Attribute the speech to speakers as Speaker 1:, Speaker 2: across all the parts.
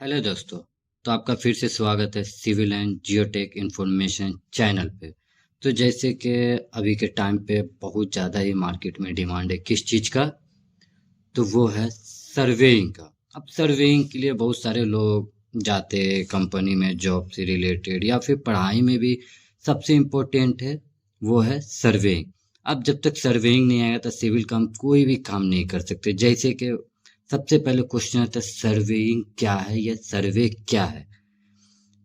Speaker 1: Hello दोस्तों। तो आपका फिर से स्वागत है civil and geotech information channel पे। तो जैसे कि अभी के टाइम पे बहुत ज़्यादा ही मार्केट में डिमांड है किस चीज़ का, तो वो है सर्वेइंग का। अब सर्वेइंग के लिए बहुत सारे लोग जाते हैं कंपनी में जॉब से रिलेटेड या फिर पढ़ाई में भी। सबसे इम्पोर्टेंट है वो है सर्वेइंग। अब जब तक सर्वेइंग नहीं आएगा तो सिविल का हम कोई भी काम नहीं कर सकते। जैसे कि सबसे पहले क्वेश्चन आता है सर्वेइंग क्या है या सर्वे क्या है।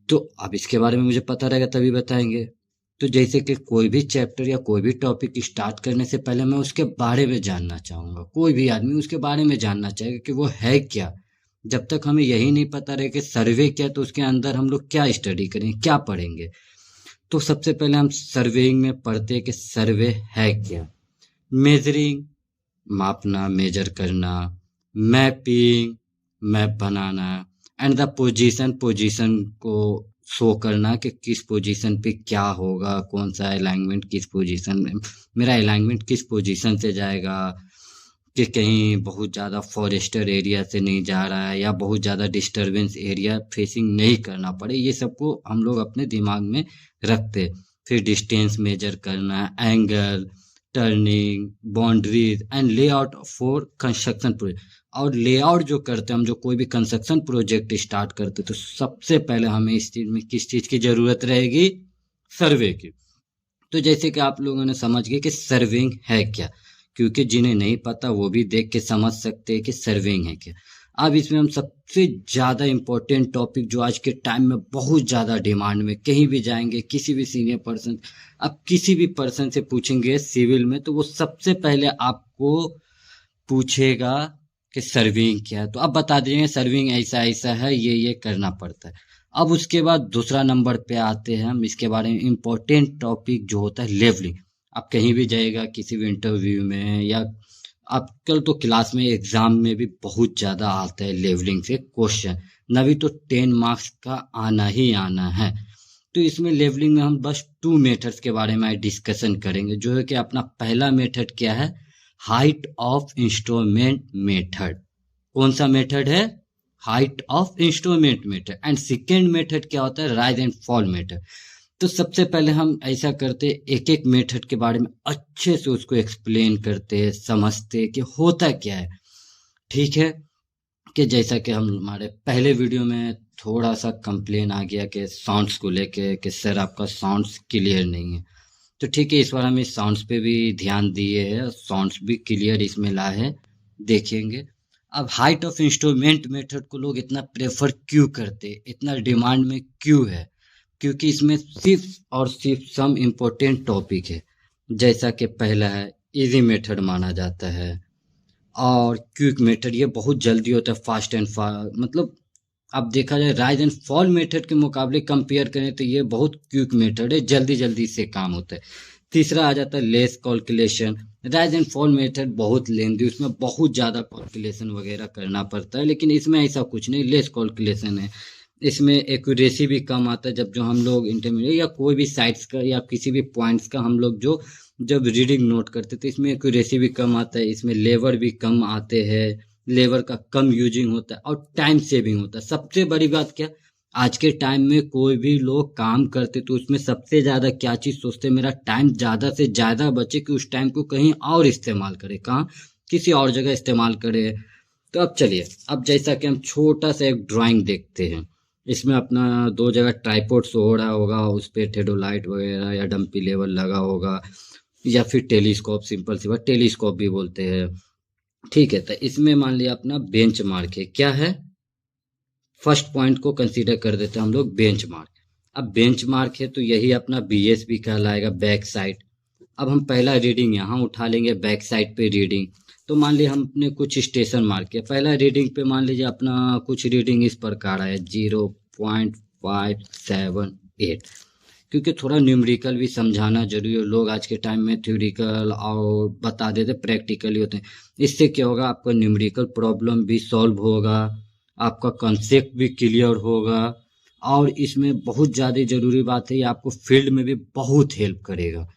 Speaker 1: तो अब इसके बारे में मुझे पता रहेगा तभी बताएंगे। तो जैसे कि कोई भी चैप्टर या कोई भी टॉपिक स्टार्ट करने से पहले मैं उसके बारे में जानना चाहूँगा। कोई भी आदमी उसके बारे में जानना चाहेगा कि वो है क्या। जब तक हमें यही नहीं पता रहे कि सर्वे क्या, तो उसके अंदर हम लोग क्या स्टडी करेंगे, क्या पढ़ेंगे। तो सबसे पहले हम सर्वेइंग में पढ़ते हैं कि सर्वे है क्या। मेजरिंग, मापना, मेजर करना। Mapping, map banana. And the position, position को शो करना कि किस पोजीशन पे क्या होगा, कौन सा अलाइनमेंट किस पोजीशन में, मेरा अलाइनमेंट किस पोजीशन से जाएगा, कि कहीं बहुत ज़्यादा फॉरेस्टर एरिया से नहीं जा रहा है या बहुत ज़्यादा डिस्टरबेंस एरिया फेसिंग नहीं करना पड़े। ये सबको हम लोग अपने दिमाग में रखते। फिर डिस्टेंस मेजर करना, angle, turning, boundaries and layout for construction project. और लेआउट जो करते हैं हम, जो कोई भी कंस्ट्रक्शन प्रोजेक्ट स्टार्ट करते तो सबसे पहले हमें इस चीज़ में किस चीज़ की ज़रूरत रहेगी, सर्वे की। तो जैसे कि आप लोगों ने समझ गए कि सर्विंग है क्या, क्योंकि जिन्हें नहीं पता वो भी देख के समझ सकते हैं कि सर्विंग है क्या। अब इसमें हम सबसे ज़्यादा इम्पोर्टेंट टॉपिक जो आज के टाइम में बहुत ज़्यादा डिमांड में, कहीं भी जाएंगे किसी भी सीनियर पर्सन, अब किसी भी पर्सन से पूछेंगे सिविल में तो वो सबसे पहले आपको पूछेगा कि सर्विंग क्या है। तो अब बता दीजिए सर्विंग ऐसा ऐसा है, ये करना पड़ता है। अब उसके बाद दूसरा नंबर पे आते हैं हम, इसके बारे में इम्पोर्टेंट टॉपिक जो होता है लेवलिंग। आप कहीं भी जाएगा किसी भी इंटरव्यू में या आजकल तो क्लास में एग्जाम में भी बहुत ज़्यादा आता है लेवलिंग से क्वेश्चन। नवी तो 10 मार्क्स का आना ही आना है। तो इसमें लेवलिंग में हम बस 2 मेथड्स के बारे में डिस्कशन करेंगे, जो है कि अपना पहला मेथड क्या है, हाइट ऑफ इंस्ट्रूमेंट मेथड। कौन सा मेथड है, height of instrument method. And second method क्या होता है, राइज एंड फॉल मेथड। तो सबसे पहले हम ऐसा करते, एक एक मेथड के बारे में अच्छे से उसको एक्सप्लेन करते, समझते कि होता क्या है। ठीक है, कि जैसा कि हम हमारे पहले वीडियो में थोड़ा सा कंप्लेन आ गया कि साउंड्स को लेके कि सर आपका साउंड्स क्लियर नहीं है। तो ठीक है, इस बार हम इस साउंड्स पे भी ध्यान दिए हैं, साउंड्स भी क्लियर इसमें लाए हैं, देखेंगे। अब हाइट ऑफ इंस्ट्रूमेंट मेथड को लोग इतना प्रेफर क्यों करते, इतना डिमांड में क्यों है, क्योंकि इसमें सिर्फ और सिर्फ सम इम्पोर्टेंट टॉपिक है। जैसा कि पहला है इजी मेथड माना जाता है, और क्विक मेथड ये बहुत जल्दी होता है, फास्ट एंड मतलब अब देखा जाए राइज एंड फॉल मेथड के मुकाबले कंपेयर करें तो ये बहुत क्विक मेथड है, जल्दी जल्दी से काम होता है। तीसरा आ जाता है less calculation. Rise and fall method बहुत लेंदी, उसमें बहुत ज़्यादा कैलकुलेशन वगैरह करना पड़ता है, लेकिन इसमें ऐसा कुछ नहीं, लेस कैलकुलेशन है। इसमें एक्यूरेसी भी कम आता है। जब जो हम लोग इंटरमीडिएट या कोई भी साइट्स का या किसी भी पॉइंट्स का हम लोग जो जब रीडिंग नोट करते तो इसमें एक्यूरेसी भी कम आता है, इसमें लेबर भी कम आते हैं, लेबर का कम यूजिंग होता है और टाइम सेविंग होता है। सबसे बड़ी बात क्या, आज के टाइम में कोई भी लोग काम करते तो उसमें सबसे ज़्यादा क्या चीज़ सोचते, मेरा टाइम ज़्यादा से ज़्यादा बचे कि उस टाइम को कहीं और इस्तेमाल करे, कहाँ, किसी और जगह इस्तेमाल करे। तो अब चलिए, अब जैसा कि हम छोटा सा एक ड्राइंग देखते हैं, इसमें अपना दो जगह ट्राइपॉड शो हो रहा होगा, उस पर टेडोलाइट वगैरह या डंपी लेवल लगा होगा, या फिर टेलीस्कोप, सिंपल सी बात टेलीस्कोप भी बोलते हैं। ठीक है, तो इसमें मान लिया अपना बेंच मार्क है, क्या है, फर्स्ट पॉइंट को कंसीडर कर देते हैं हम लोग बेंच मार्क। अब बेंच मार्क है तो यही अपना बीएसबी कहलाएगा, बैक साइड। अब हम पहला रीडिंग यहाँ उठा लेंगे, बैक साइड पे रीडिंग। तो मान लीजिए हमने कुछ स्टेशन मार्क किया, पहला रीडिंग पे मान लीजिए अपना कुछ रीडिंग इस प्रकार है 0.578। क्योंकि थोड़ा न्यूमेरिकल भी समझाना जरूरी है, लोग आज के टाइम में थ्योरिकल और बता देते प्रैक्टिकली होते हैं। इससे क्या होगा, आपका न्यूमेरिकल प्रॉब्लम भी सॉल्व होगा, आपका कॉन्सेप्ट भी क्लियर होगा, और इसमें बहुत ज़्यादा ज़रूरी बात है ये आपको फील्ड में भी बहुत हेल्प करेगा।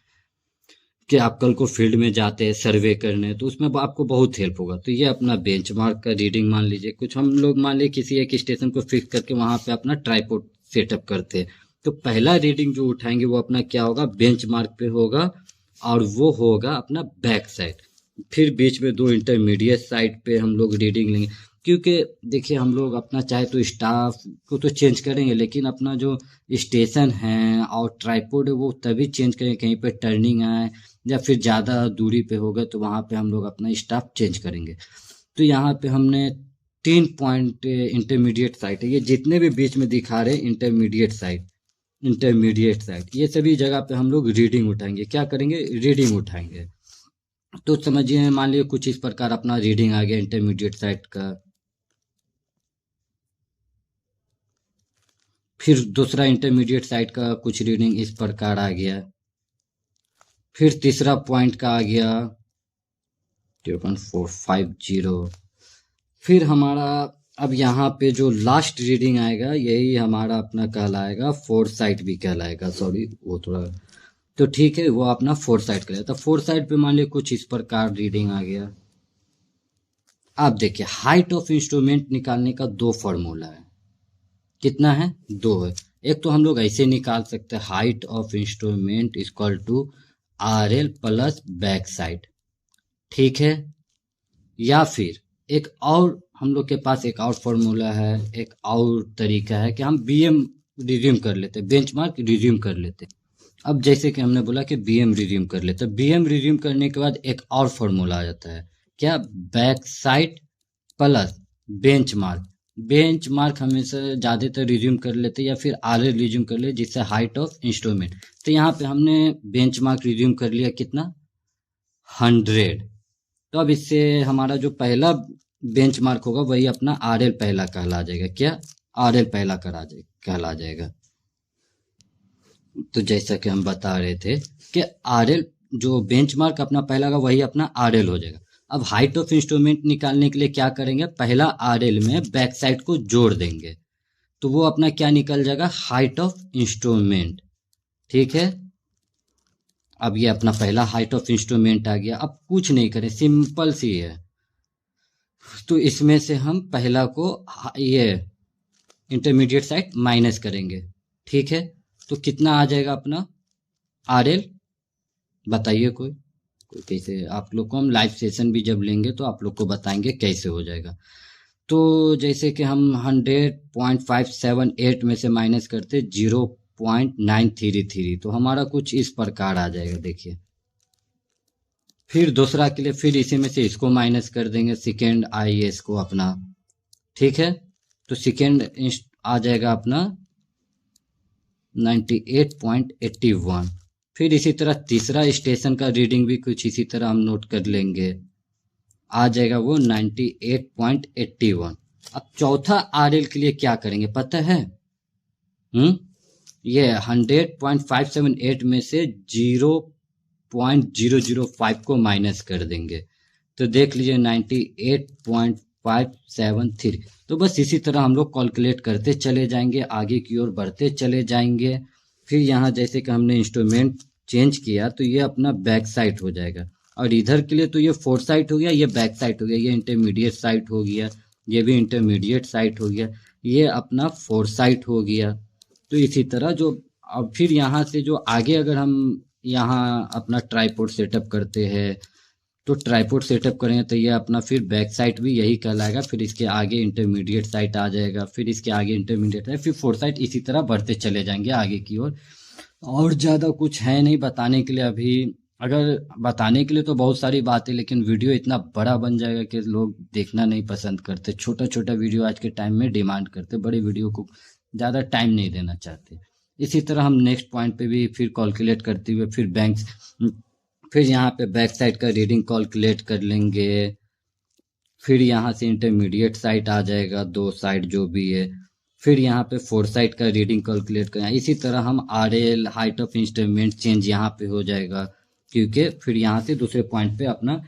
Speaker 1: कि आप कल को फील्ड में जाते हैं सर्वे करने, तो उसमें आपको बहुत हेल्प होगा। तो ये अपना बेंचमार्क का रीडिंग मान लीजिए, कुछ हम लोग मान लीजिए किसी एक स्टेशन को फिक्स करके वहां पे अपना ट्राइपॉड सेटअप करते हैं, तो पहला रीडिंग जो उठाएंगे वो अपना क्या होगा, बेंचमार्क पे होगा, और वो होगा अपना बैक साइड। फिर बीच में दो इंटरमीडिएट साइड पे हम लोग रीडिंग लेंगे, क्योंकि देखिए हम लोग अपना चाहे तो स्टाफ को तो चेंज करेंगे, लेकिन अपना जो स्टेशन है और ट्राइपॉड है वो तभी चेंज करेंगे कहीं पे टर्निंग आए या फिर ज़्यादा दूरी पे हो गए, तो वहाँ पे हम लोग अपना स्टाफ चेंज करेंगे। तो यहाँ पे हमने 3 पॉइंट इंटरमीडिएट साइट है, ये जितने भी बीच में दिखा रहे हैं इंटरमीडिएट साइट, ये सभी जगह पे हम लोग रीडिंग उठाएंगे। क्या करेंगे, रीडिंग उठाएंगे। तो समझिए मान लीजिए कुछ इस प्रकार अपना रीडिंग आ गया इंटरमीडिएट साइट का। फिर दूसरा इंटरमीडिएट साइट का कुछ रीडिंग इस प्रकार आ गया। फिर तीसरा पॉइंट का आ गया 0.450। फिर हमारा अब यहाँ पे जो लास्ट रीडिंग आएगा यही हमारा अपना कहलाएगा फोर साइट भी कहलाएगा, सॉरी वो थोड़ा, तो ठीक है वो अपना फोर साइट कहलाएगा। तो फोर साइट पे मान लिया कुछ इस प्रकार रीडिंग आ गया। आप देखिए हाइट ऑफ इंस्ट्रूमेंट निकालने का दो फॉर्मूला है, कितना है, दो है। एक तो हम लोग ऐसे निकाल सकते हैं, height of instrument equal to RL plus back side, ठीक है। या फिर एक और हम लोग के पास एक और फॉर्मूला है, एक और तरीका है कि हम BM रिज्यूम कर लेते हैं, बेंचमार्क रिज्यूम कर लेते हैं। अब जैसे कि हमने बोला कि BM रिज्यूम कर लेते हैं, BM रिज्यूम करने के बाद एक और फॉर्मूला आ जाता है, क्या, back side plus benchmark. Benchmark हमेशा ज़्यादातर रिज्यूम कर लेते हैं या फिर RL रिज्यूम कर ले, जिससे हाइट ऑफ इंस्ट्रूमेंट। तो यहाँ पे हमने बेंचमार्क रिज्यूम कर लिया कितना, 100। तो अब इससे हमारा जो पहला बेंचमार्क होगा वही अपना RL पहला कहला जाएगा, क्या, RL पहला कहला जाएगा। तो जैसा कि हम बता रहे थे कि RL जो बेंचमार्क अपना पहला का वही अपना RL हो जाएगा। अब हाइट ऑफ इंस्ट्रूमेंट निकालने के लिए क्या करेंगे, पहला RL में बैक साइड को जोड़ देंगे, तो वो अपना क्या निकल जाएगा, हाइट ऑफ इंस्ट्रूमेंट, ठीक है। अब ये अपना पहला हाइट ऑफ इंस्ट्रूमेंट आ गया। अब कुछ नहीं करें, सिंपल सी है, तो इसमें से हम पहला को ये इंटरमीडिएट साइड माइनस करेंगे, ठीक है। तो कितना आ जाएगा अपना RL, बताइए कोई कैसे, आप लोग को हम लाइव सेशन भी जब लेंगे तो आप लोग को बताएंगे कैसे हो जाएगा। तो जैसे कि हम 100.578 में से माइनस करते 0.933, तो हमारा कुछ इस प्रकार आ जाएगा, देखिए। फिर दूसरा के लिए फिर इसी में से इसको माइनस कर देंगे, सेकेंड IAS को अपना, ठीक है। तो सेकेंड आ जाएगा अपना 98.81। फिर इसी तरह तीसरा स्टेशन का रीडिंग भी कुछ इसी तरह हम नोट कर लेंगे, आ जाएगा वो 98.81। अब चौथा RL के लिए क्या करेंगे पता है, ये 100.578 में से 0.005 को माइनस कर देंगे, तो देख लीजिए 98.573। तो बस इसी तरह हम लोग कैलकुलेट करते चले जाएंगे, आगे की ओर बढ़ते चले जाएंगे। फिर यहाँ जैसे कि हमने इंस्ट्रूमेंट चेंज किया तो ये अपना बैक साइड हो जाएगा, और इधर के लिए तो ये फोर साइड हो गया, ये बैक साइड हो गया, ये इंटरमीडिएट साइड हो गया, ये भी इंटरमीडिएट साइड हो गया, ये अपना फोर साइड हो गया। तो इसी तरह जो अब फिर यहाँ से जो आगे अगर हम यहाँ अपना ट्राइपॉड सेटअप करते हैं, तो ट्राइपॉड सेटअप करेंगे तो ये अपना फिर बैक साइड भी यही कहलाएगा, फिर इसके आगे इंटरमीडिएट साइड आ जाएगा, फिर इसके आगे इंटरमीडिएट है, फिर फोर साइड, इसी तरह बढ़ते चले जाएंगे आगे की ओर। और ज़्यादा कुछ है नहीं बताने के लिए अभी, अगर बताने के लिए तो बहुत सारी बातें, लेकिन वीडियो इतना बड़ा बन जाएगा कि लोग देखना नहीं पसंद करते। छोटा छोटा वीडियो आज के टाइम में डिमांड करते, बड़े वीडियो को ज़्यादा टाइम नहीं देना चाहते। इसी तरह हम नेक्स्ट पॉइंट पे भी फिर कैलकुलेट करते हुए फिर यहाँ पे बैक साइड का रीडिंग कैलकुलेट कर लेंगे। फिर यहाँ से इंटरमीडिएट साइड आ जाएगा, दो साइड जो भी है। फिर यहाँ पे फोर साइड का रीडिंग कैलकुलेट करना। इसी तरह हम RL height of instrument change यहाँ पे हो जाएगा, क्योंकि फिर यहाँ से दूसरे पॉइंट पे अपना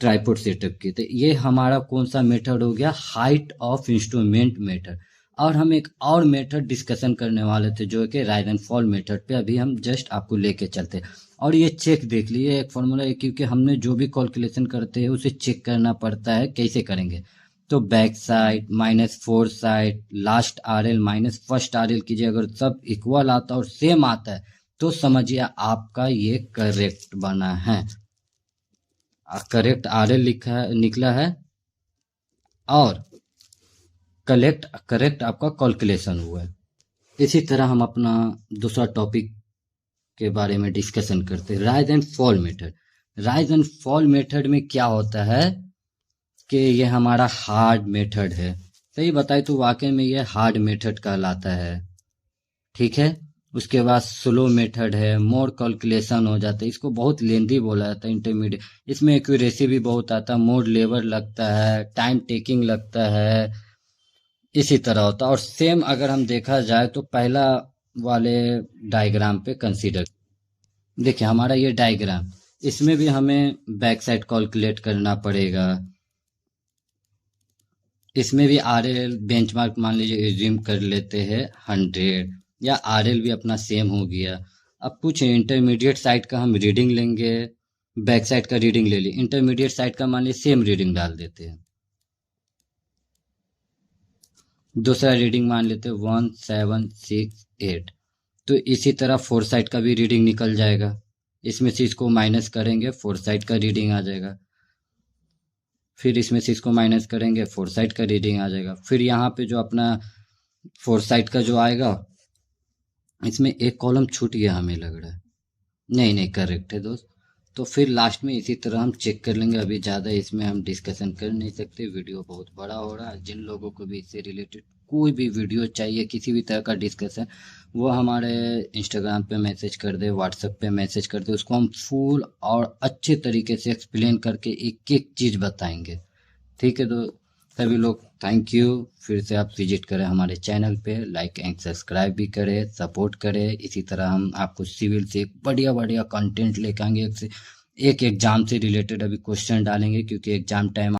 Speaker 1: ट्राइपॉड सेटअप किए थे। ये हमारा कौन सा मेथड हो गया, हाइट ऑफ इंस्ट्रूमेंट मेथड। और हम एक और मेथड डिस्कशन करने वाले थे जो कि राइज एंड फॉल मेथड पे अभी हम जस्ट आपको लेके चलते हैं। और ये चेक देख लीजिए, एक फॉर्मूला है, क्योंकि हमने जो भी कैलकुलेशन करते हैं उसे चेक करना पड़ता है। कैसे करेंगे, तो back side minus four side last R L minus first R L कीजिए। अगर सब इक्वल आता है और सेम आता है तो समझिए आपका ये करेक्ट बना है, करेक्ट आर एल लिखा निकला है और करेक्ट आपका कैलकुलेशन हुआ है। इसी तरह हम अपना दूसरा टॉपिक के बारे में डिस्कशन करते हैं, rise and fall method. Rise and fall method में क्या होता है कि ये हमारा हार्ड मेथड है। सही बताए तो वाकई में ये हार्ड मेथड कहलाता है, ठीक है। उसके बाद स्लो मेथड है, मोर कैलकुलेशन हो जाता है, इसको बहुत लेंदी बोला जाता है, इंटरमीडिएट। इसमें एक्यूरेसी भी बहुत आता है, मोर लेबर लगता है, टाइम टेकिंग लगता है, इसी तरह होता है। और सेम अगर हम देखा जाए तो पहला वाले डायग्राम पे कंसीडर देखिए, हमारा ये डायग्राम, इसमें भी हमें बैक साइड कैलकुलेट करना पड़ेगा। इसमें भी आर एल बेंचमार्क मान लीजिए एज्यूम कर लेते हैं 100, या आर एल भी अपना सेम हो गया। अब कुछ इंटरमीडिएट साइड का हम रीडिंग लेंगे, बैक साइड का रीडिंग ले ली, इंटरमीडिएट साइड का मान लीजिए सेम रीडिंग डाल देते हैं। दूसरा रीडिंग मान लेते हैं 1768। तो इसी तरह फोर साइड का भी रीडिंग निकल जाएगा, इसमें से इसको माइनस करेंगे, फोर साइड का रीडिंग आ जाएगा। फिर इसमें से इसको माइनस करेंगे, फोर साइड का रीडिंग आ जाएगा। फिर यहाँ पे जो अपना फोर साइड का जो आएगा, इसमें एक कॉलम छूट गया हमें लग रहा है, नहीं करेक्ट है दोस्त। तो फिर लास्ट में इसी तरह हम चेक कर लेंगे। अभी ज़्यादा इसमें हम डिस्कशन कर नहीं सकते, वीडियो बहुत बड़ा हो रहा है। जिन लोगों को भी इससे रिलेटेड कोई भी वीडियो चाहिए, किसी भी तरह का डिस्कशन, वो हमारे इंस्टाग्राम पे मैसेज कर दे, व्हाट्सएप पे मैसेज कर दे, उसको हम फुल और अच्छे तरीके से एक्सप्लेन करके एक एक चीज़ बताएंगे, ठीक है। तो सभी लोग थैंक यू। फिर से आप विजिट करें हमारे चैनल पे, लाइक एंड सब्सक्राइब भी करें, सपोर्ट करें। इसी तरह हम आपको सिविल से बढ़िया बढ़िया कंटेंट लेकर आएंगे, एक एग्जाम से रिलेटेड अभी क्वेश्चन डालेंगे, क्योंकि एग्जाम टाइम